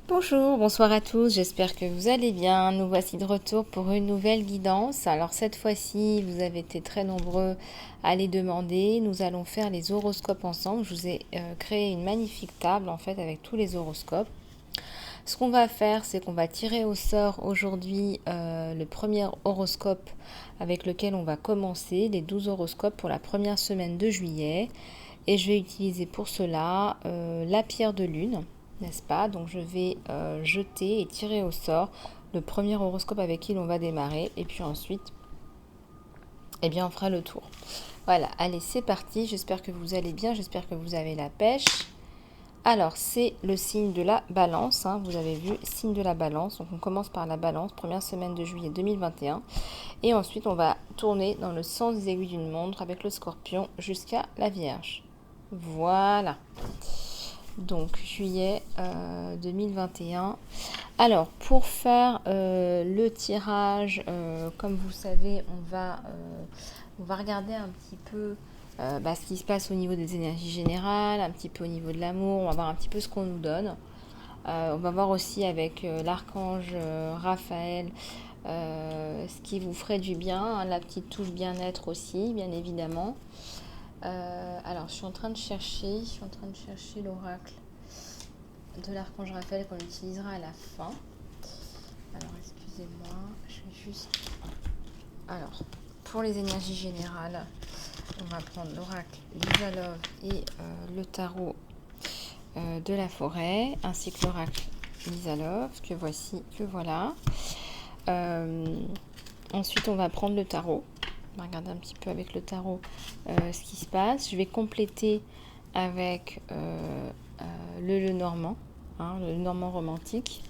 Bonjour, bonsoir à tous, j'espère que vous allez bien. Nous voici de retour pour une nouvelle guidance. Alors cette fois-ci, vous avez été très nombreux à les demander. Nous allons faire les horoscopes ensemble. Je vous ai créé une magnifique table en fait avec tous les horoscopes. Ce qu'on va faire, c'est qu'on va tirer au sort aujourd'hui le premier horoscope avec lequel on va commencer, les 12 horoscopes pour la première semaine de juillet. Et je vais utiliser pour cela la pierre de lune, n'est-ce pas? Donc je vais jeter et tirer au sort le premier horoscope avec qui l'on va démarrer. Et puis ensuite, eh bien, on fera le tour. Voilà, allez, c'est parti. J'espère que vous allez bien, j'espère que vous avez la pêche. Alors, c'est le signe de la balance, hein, vous avez vu, signe de la balance. Donc, on commence par la balance, première semaine de juillet 2021. Et ensuite, on va tourner dans le sens des aiguilles d'une montre avec le scorpion jusqu'à la vierge. Voilà. Donc, juillet 2021. Alors, pour faire le tirage, comme vous savez, on va regarder un petit peu ce qui se passe au niveau des énergies générales, un petit peu au niveau de l'amour, on va voir un petit peu ce qu'on nous donne. On va voir aussi avec l'archange Raphaël ce qui vous ferait du bien, hein, la petite touche bien-être aussi, bien évidemment. Alors, je suis en train de chercher l'oracle de l'archange Raphaël qu'on utilisera à la fin. Alors, excusez-moi, je vais juste... Alors, pour les énergies générales, on va prendre l'oracle Lisa Love et le tarot de la forêt, ainsi que l'oracle Lisa Love, que voici, que voilà. Ensuite, on va prendre le tarot. On va regarder un petit peu avec le tarot ce qui se passe. Je vais compléter avec le Normand, hein, le Normand romantique.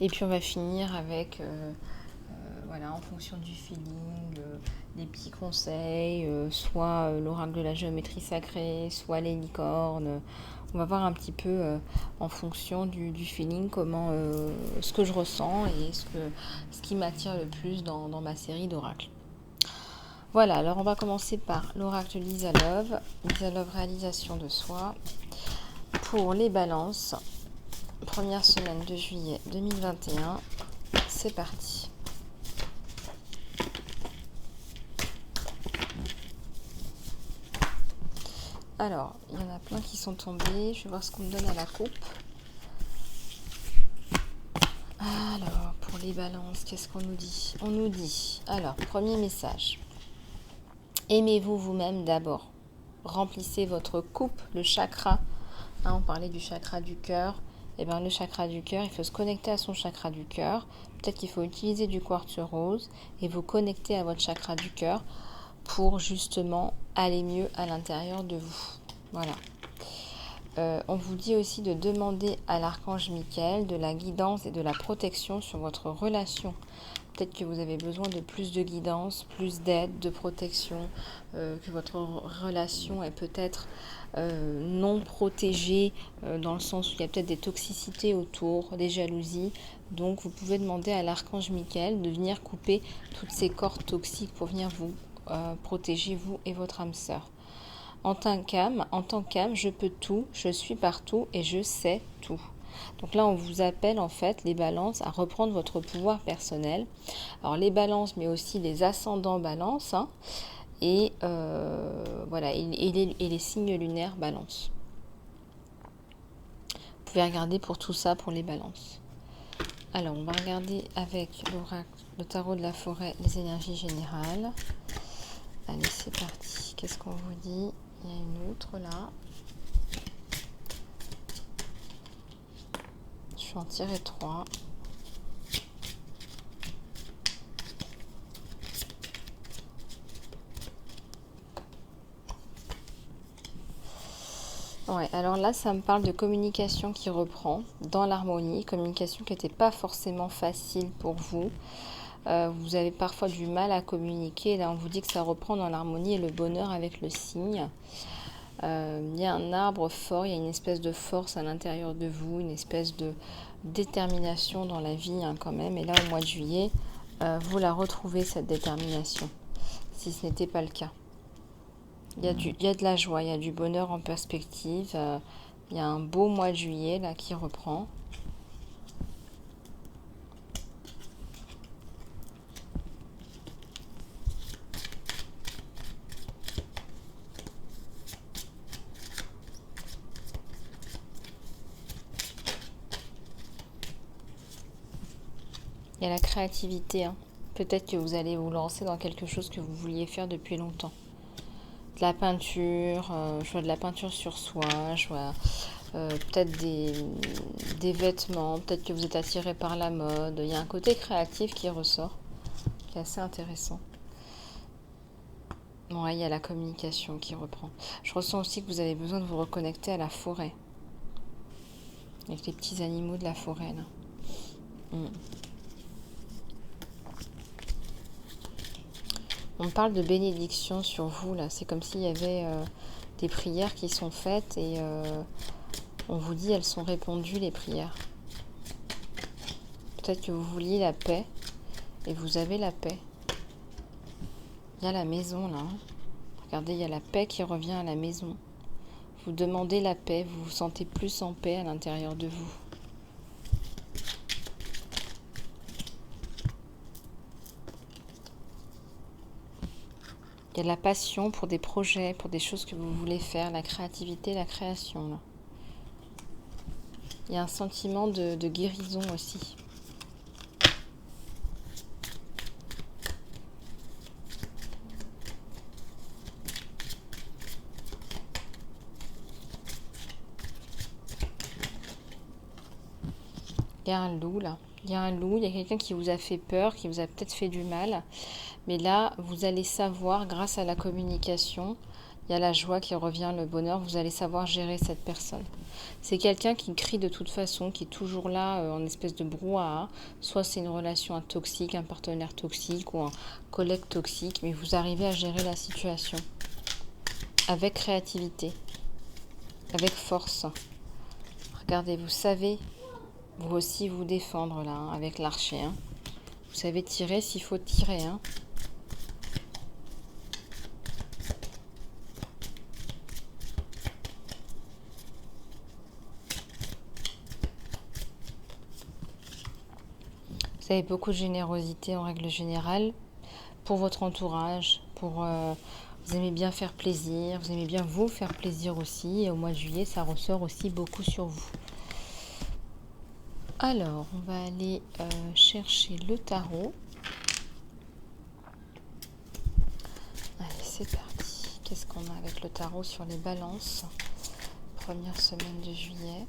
Et puis, on va finir avec... voilà, en fonction du feeling, des petits conseils, soit l'oracle de la géométrie sacrée, soit les licornes. On va voir un petit peu en fonction du feeling comment ce que je ressens et ce qui m'attire le plus dans ma série d'oracles. Voilà, alors on va commencer par l'oracle Lisa Love. Lisa Love, réalisation de soi. Pour les balances, première semaine de juillet 2021, c'est parti. Alors, il y en a plein qui sont tombés. Je vais voir ce qu'on me donne à la coupe. Alors, pour les balances, qu'est-ce qu'on nous dit? On nous dit, alors, premier message. Aimez-vous vous-même d'abord. Remplissez votre coupe, le chakra. Hein, on parlait du chakra du cœur. Eh bien, le chakra du cœur, il faut se connecter à son chakra du cœur. Peut-être qu'il faut utiliser du quartz rose et vous connecter à votre chakra du cœur pour justement aller mieux à l'intérieur de vous. Voilà. On vous dit aussi de demander à l'archange Michael de la guidance et de la protection sur votre relation. Peut-être que vous avez besoin de plus de guidance, plus d'aide, de protection, que votre relation est peut-être non protégée dans le sens où il y a peut-être des toxicités autour, des jalousies. Donc vous pouvez demander à l'archange Michael de venir couper toutes ces cordes toxiques pour venir vous protéger, vous et votre âme sœur. En tant qu'âme, je peux tout, je suis partout et je sais tout. Donc là, on vous appelle en fait les balances à reprendre votre pouvoir personnel. Alors les balances, mais aussi les ascendants balances, hein, et voilà, et les signes lunaires balance. Vous pouvez regarder pour tout ça, pour les balances. Alors, on va regarder avec l'oracle, le tarot de la forêt, les énergies générales. Allez, c'est parti. Qu'est-ce qu'on vous dit? Il y a une autre là. Je vais en tirer 3. Ouais, alors là, ça me parle de communication qui reprend dans l'harmonie, communication qui n'était pas forcément facile pour vous. Vous avez parfois du mal à communiquer. Là, on vous dit que ça reprend dans l'harmonie et le bonheur avec le signe. Il y a un arbre fort, il y a une espèce de force à l'intérieur de vous, une espèce de détermination dans la vie hein, quand même. Et là, au mois de juillet, vous la retrouvez, cette détermination, si ce n'était pas le cas. Il y a de la joie, il y a du bonheur en perspective, Il y a un beau mois de juillet là qui reprend. Il y a la créativité, hein. Peut-être que vous allez vous lancer dans quelque chose que vous vouliez faire depuis longtemps. De la peinture, je vois de la peinture sur soie, je vois peut-être des vêtements, peut-être que vous êtes attiré par la mode. Il y a un côté créatif qui ressort, qui est assez intéressant. Ouais, il y a la communication qui reprend. Je ressens aussi que vous avez besoin de vous reconnecter à la forêt, avec les petits animaux de la forêt, là. On parle de bénédiction sur vous, là. C'est comme s'il y avait des prières qui sont faites et on vous dit elles sont répondues, les prières. Peut-être que vous vouliez la paix et vous avez la paix. Il y a la maison, là. Regardez, il y a la paix qui revient à la maison. Vous demandez la paix, vous vous sentez plus en paix à l'intérieur de vous. Il y a de la passion pour des projets, pour des choses que vous voulez faire, la créativité, la création, là. Il y a un sentiment de guérison aussi. Il y a un loup, là. Il y a un loup, il y a quelqu'un qui vous a fait peur, qui vous a peut-être fait du mal. Mais là, vous allez savoir, grâce à la communication, il y a la joie qui revient, le bonheur, vous allez savoir gérer cette personne. C'est quelqu'un qui crie de toute façon, qui est toujours là en espèce de brouhaha. Soit c'est une relation toxique, un partenaire toxique ou un collègue toxique, mais vous arrivez à gérer la situation avec créativité, avec force. Regardez, vous savez vous aussi vous défendre là, hein, avec l'archer. Hein. Vous savez tirer s'il faut tirer. Hein. Vous avez beaucoup de générosité en règle générale pour votre entourage, pour vous aimez bien faire plaisir, vous aimez bien vous faire plaisir aussi. Et au mois de juillet, ça ressort aussi beaucoup sur vous. Alors, on va aller chercher le tarot. Allez, c'est parti. Qu'est-ce qu'on a avec le tarot sur les balances? Première semaine de juillet.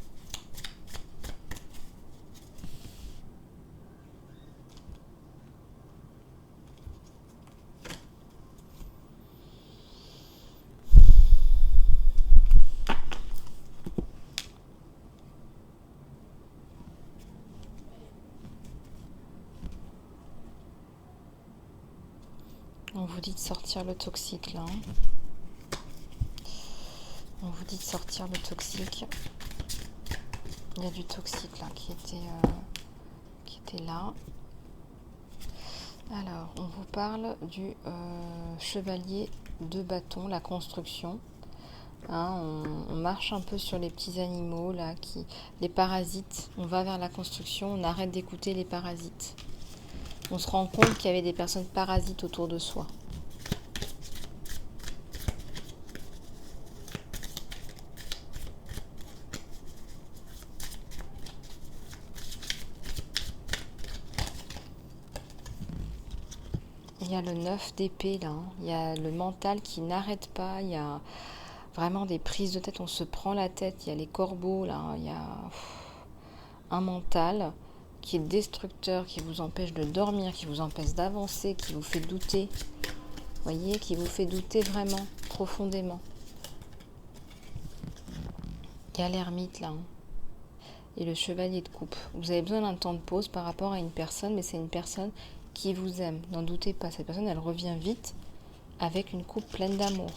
On vous dit de sortir le toxique là. On vous dit de sortir le toxique. Il y a du toxique là qui était là. Alors, on vous parle du chevalier de bâton, la construction. Hein, on marche un peu sur les petits animaux là, les parasites. On va vers la construction, on arrête d'écouter les parasites. On se rend compte qu'il y avait des personnes parasites autour de soi. Il y a le 9 d'épée là, hein. Il y a le mental qui n'arrête pas, il y a vraiment des prises de tête, on se prend la tête, il y a les corbeaux là, il y a un mental qui est destructeur, qui vous empêche de dormir, qui vous empêche d'avancer, qui vous fait douter. Vous voyez, qui vous fait douter vraiment, profondément. Il y a l'ermite là. Hein. Et le chevalier de coupe. Vous avez besoin d'un temps de pause par rapport à une personne, mais c'est une personne qui vous aime. N'en doutez pas, cette personne, elle revient vite avec une coupe pleine d'amour.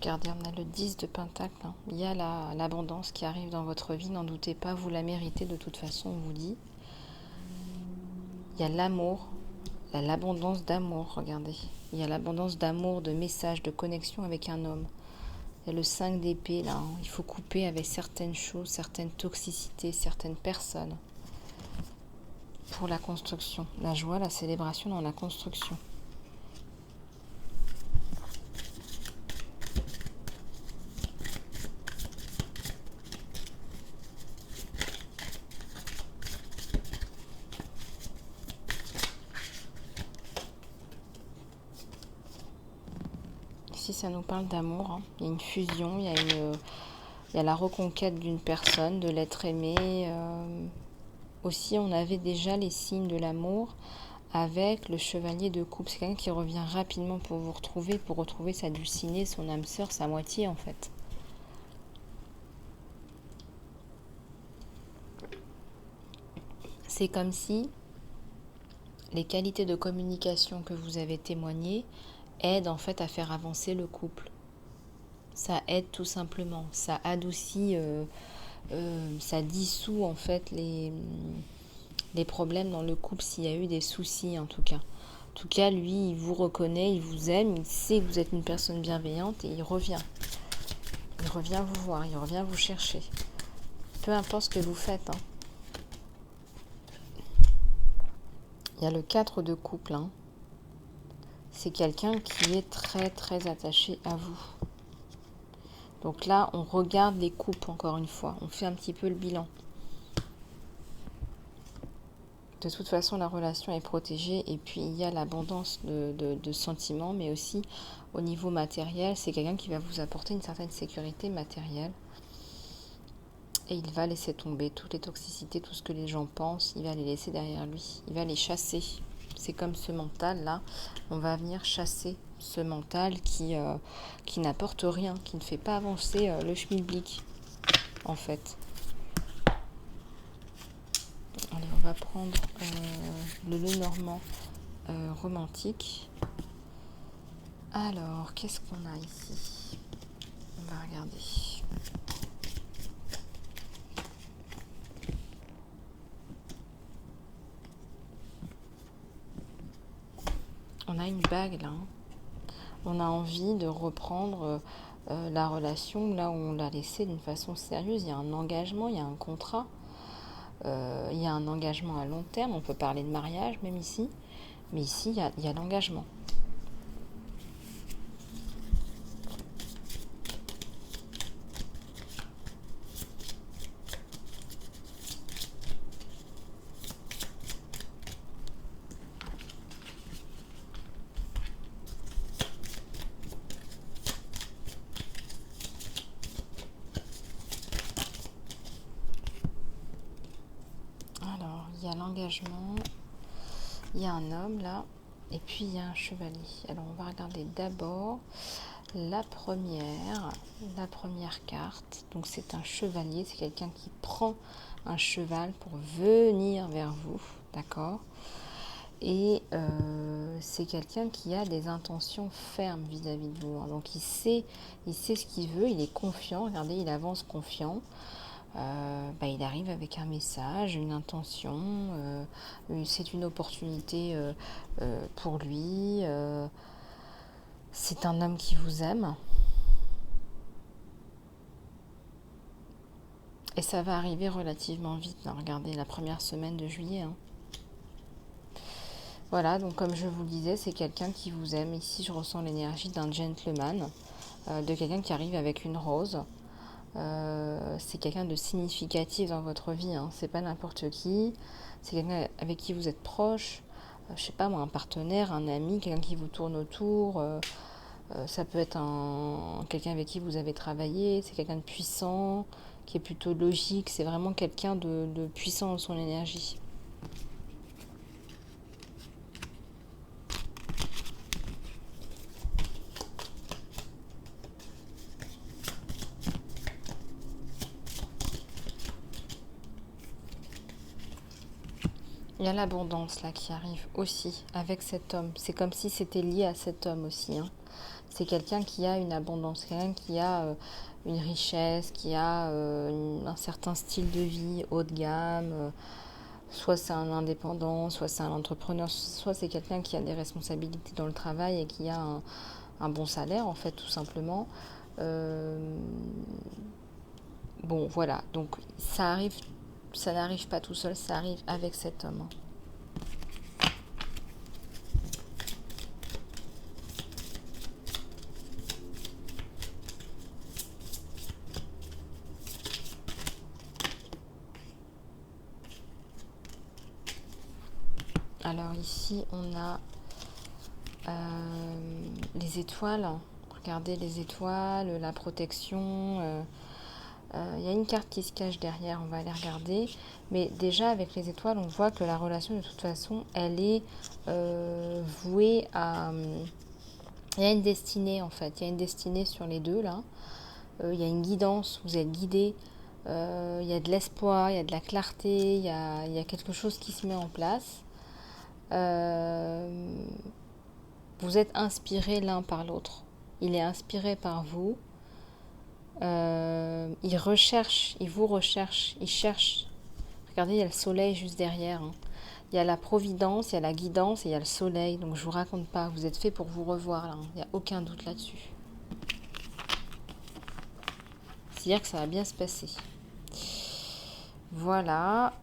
regardez, on a le 10 de Pentacle. Hein. Il y a l'abondance qui arrive dans votre vie, n'en doutez pas, vous la méritez de toute façon, on vous dit. Il y a l'amour, l'abondance d'amour, regardez. Il y a l'abondance d'amour, de messages, de connexion avec un homme. Il y a le 5 d'épée, là. Hein. Il faut couper avec certaines choses, certaines toxicités, certaines personnes. Pour la construction. La joie, la célébration dans la construction. Ici, ça nous parle d'amour. Hein. Il y a une fusion, il y a la reconquête d'une personne, de l'être aimé. Aussi, on avait déjà les signes de l'amour avec le chevalier de coupe. C'est quelqu'un qui revient rapidement pour vous retrouver, pour retrouver sa dulcinée, son âme sœur, sa moitié en fait. C'est comme si les qualités de communication que vous avez témoignées aident en fait à faire avancer le couple. Ça aide tout simplement, ça adoucit, ça dissout en fait les problèmes dans le couple s'il y a eu des soucis en tout cas. En tout cas, lui, il vous reconnaît, il vous aime, il sait que vous êtes une personne bienveillante et il revient. Il revient vous voir, il revient vous chercher. Peu importe ce que vous faites. Hein. Il y a le 4 de couple. Hein. C'est quelqu'un qui est très très attaché à vous. Donc là, on regarde les couples encore une fois. On fait un petit peu le bilan. De toute façon, la relation est protégée et puis il y a l'abondance de sentiments, mais aussi au niveau matériel, c'est quelqu'un qui va vous apporter une certaine sécurité matérielle. Et il va laisser tomber toutes les toxicités, tout ce que les gens pensent, il va les laisser derrière lui. Il va les chasser. C'est comme ce mental-là, on va venir chasser ce mental qui n'apporte rien, qui ne fait pas avancer le schmilblick, en fait. Allez, on va prendre le Lenormand romantique. Alors, qu'est-ce qu'on a ici? On va regarder. On a une bague là. Hein. On a envie de reprendre la relation là où on l'a laissée d'une façon sérieuse. Il y a un engagement, il y a un contrat. Il y a un engagement à long terme, on peut parler de mariage même ici, mais ici il y a l'engagement. Il y a l'engagement, il y a un homme là, et puis il y a un chevalier. Alors on va regarder d'abord la première carte. Donc c'est un chevalier, c'est quelqu'un qui prend un cheval pour venir vers vous, d'accord ? Et c'est quelqu'un qui a des intentions fermes vis-à-vis de vous. Donc il sait ce qu'il veut, il est confiant, regardez, il avance confiant. Il arrive avec un message, une intention, c'est une opportunité pour lui, c'est un homme qui vous aime et ça va arriver relativement vite. Hein. Regardez la première semaine de juillet. Hein. Voilà, donc comme je vous le disais, c'est quelqu'un qui vous aime. Ici, je ressens l'énergie d'un gentleman, de quelqu'un qui arrive avec une rose. C'est quelqu'un de significatif dans votre vie, hein. C'est pas n'importe qui, c'est quelqu'un avec qui vous êtes proche, je sais pas moi, un partenaire, un ami, quelqu'un qui vous tourne autour, ça peut être quelqu'un avec qui vous avez travaillé, c'est quelqu'un de puissant, qui est plutôt logique, c'est vraiment quelqu'un de puissant dans son énergie. Il y a l'abondance là qui arrive aussi avec cet homme. C'est comme si c'était lié à cet homme aussi. Hein. c'est quelqu'un qui a une abondance, quelqu'un qui a une richesse, qui a un certain style de vie haut de gamme. Soit c'est un indépendant, soit c'est un entrepreneur, soit c'est quelqu'un qui a des responsabilités dans le travail et qui a un bon salaire, en fait, tout simplement. Bon, voilà. Donc, ça arrive, ça n'arrive pas tout seul, ça arrive avec cet homme. Alors ici, on a les étoiles. Regardez les étoiles, la protection. Il y a une carte qui se cache derrière, on va aller regarder. Mais déjà, avec les étoiles, on voit que la relation, de toute façon, elle est vouée à... Il y a une destinée, en fait. Il y a une destinée sur les deux, là. Il y a une guidance, vous êtes guidé. Il y a de l'espoir, il y a de la clarté, il y a quelque chose qui se met en place. Vous êtes inspirés l'un par l'autre. Il est inspiré par vous. Il recherche, il vous recherche, il cherche. Regardez, il y a le soleil juste derrière. Il y a la providence, il y a la guidance et il y a le soleil. Donc je vous raconte pas, vous êtes fait pour vous revoir là. Il n'y a aucun doute là-dessus. C'est-à-dire que ça va bien se passer. Voilà.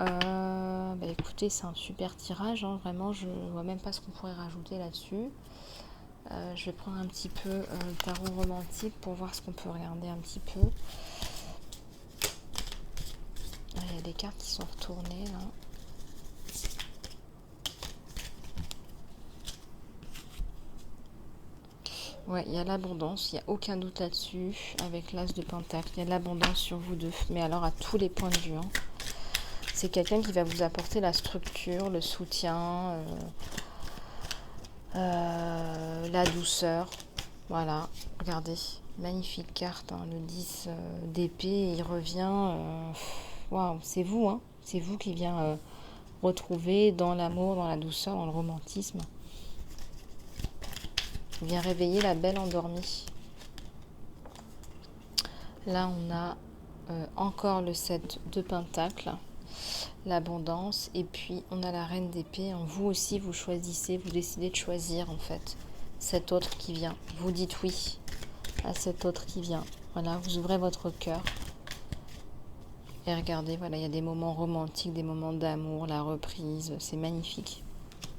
Écoutez, c'est un super tirage. Vraiment, je vois même pas ce qu'on pourrait rajouter là-dessus. Je vais prendre un petit peu le tarot romantique pour voir ce qu'on peut regarder un petit peu. Il y a des cartes qui sont retournées là. Ouais, il y a l'abondance, il n'y a aucun doute là-dessus. Avec l'as de pentacle, il y a de l'abondance sur vous deux. Mais alors à tous les points de vue. C'est quelqu'un qui va vous apporter la structure, le soutien, la douceur. Voilà, regardez, magnifique carte, le 10 d'épée, il revient. Waouh, c'est vous, c'est vous qui vient retrouver dans l'amour, dans la douceur, dans le romantisme. Il vient réveiller la belle endormie. Là, on a encore le 7 de pentacle, l'abondance, et puis on a la reine d'épée. Vous aussi, vous choisissez, vous décidez de choisir en fait cet autre qui vient. Vous dites oui à cet autre qui vient. Voilà, vous ouvrez votre cœur. Et regardez, voilà, il y a des moments romantiques, des moments d'amour, la reprise, c'est magnifique.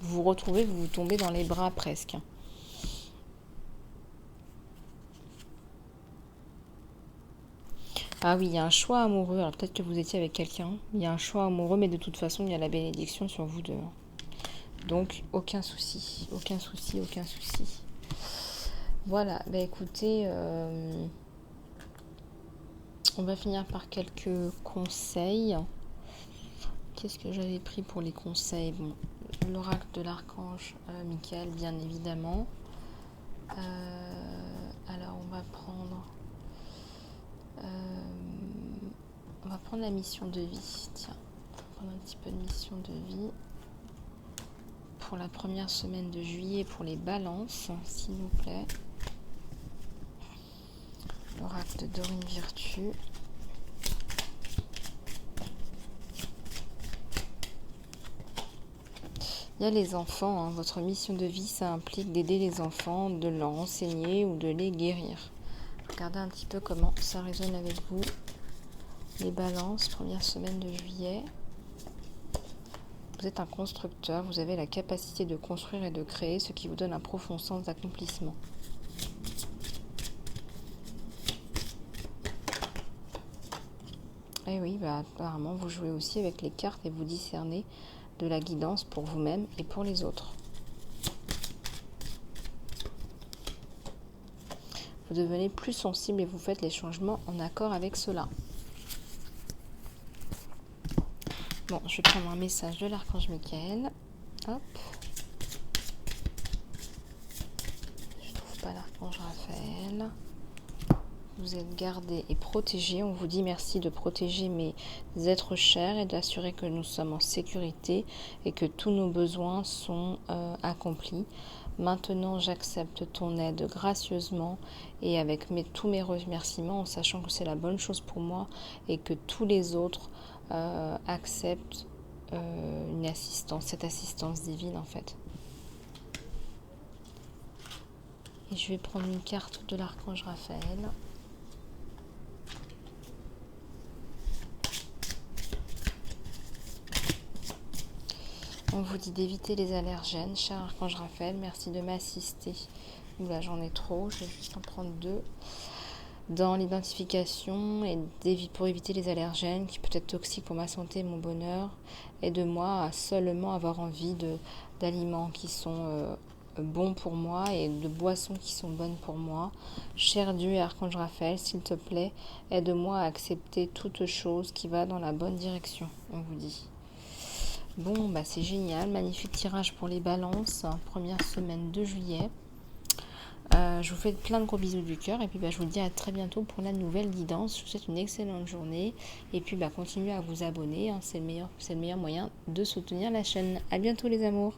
Vous vous retrouvez, vous vous tombez dans les bras presque. Ah oui, il y a un choix amoureux. Alors peut-être que vous étiez avec quelqu'un. Il y a un choix amoureux, mais de toute façon, il y a la bénédiction sur vous deux. Donc, aucun souci. Aucun souci, aucun souci. Voilà, écoutez, on va finir par quelques conseils. Qu'est-ce que j'avais pris pour les conseils? Bon, l'oracle de l'archange Michael, bien évidemment. Alors, on va prendre la mission de vie. Tiens, on va prendre un petit peu de mission de vie pour la première semaine de juillet pour les balances, s'il vous plaît. L'oracle de Dorine Virtue. Il y a les enfants, votre mission de vie, ça implique d'aider les enfants, de leur enseigner ou de les guérir. Regardez un petit peu comment ça résonne avec vous. Les balances, première semaine de juillet. Vous êtes un constructeur, vous avez la capacité de construire et de créer, ce qui vous donne un profond sens d'accomplissement. Et oui, apparemment, vous jouez aussi avec les cartes et vous discernez de la guidance pour vous-même et pour les autres. Vous devenez plus sensible et vous faites les changements en accord avec cela. Bon, je vais prendre un message de l'archange Michael. Hop. Je ne trouve pas l'archange Raphaël. Vous êtes gardés et protégés. On vous dit merci de protéger mes êtres chers et d'assurer que nous sommes en sécurité et que tous nos besoins sont accomplis. Maintenant, j'accepte ton aide gracieusement et avec tous mes remerciements, en sachant que c'est la bonne chose pour moi et que tous les autres acceptent cette assistance divine en fait. Et je vais prendre une carte de l'archange Raphaël. On vous dit d'éviter les allergènes, cher archange Raphaël, merci de m'assister. Là j'en ai trop, je vais juste en prendre 2. Dans l'identification et pour éviter les allergènes qui peuvent être toxiques pour ma santé et mon bonheur, aide-moi à seulement avoir envie d'aliments qui sont bons pour moi et de boissons qui sont bonnes pour moi. Cher Dieu et archange Raphaël, s'il te plaît, aide-moi à accepter toute chose qui va dans la bonne direction, on vous dit. Bon, bah c'est génial, magnifique tirage pour les balances, première semaine de juillet. Je vous fais plein de gros bisous du cœur et puis je vous dis à très bientôt pour la nouvelle guidance. Je vous souhaite une excellente journée et puis continuez à vous abonner, c'est le meilleur moyen de soutenir la chaîne. À bientôt les amours.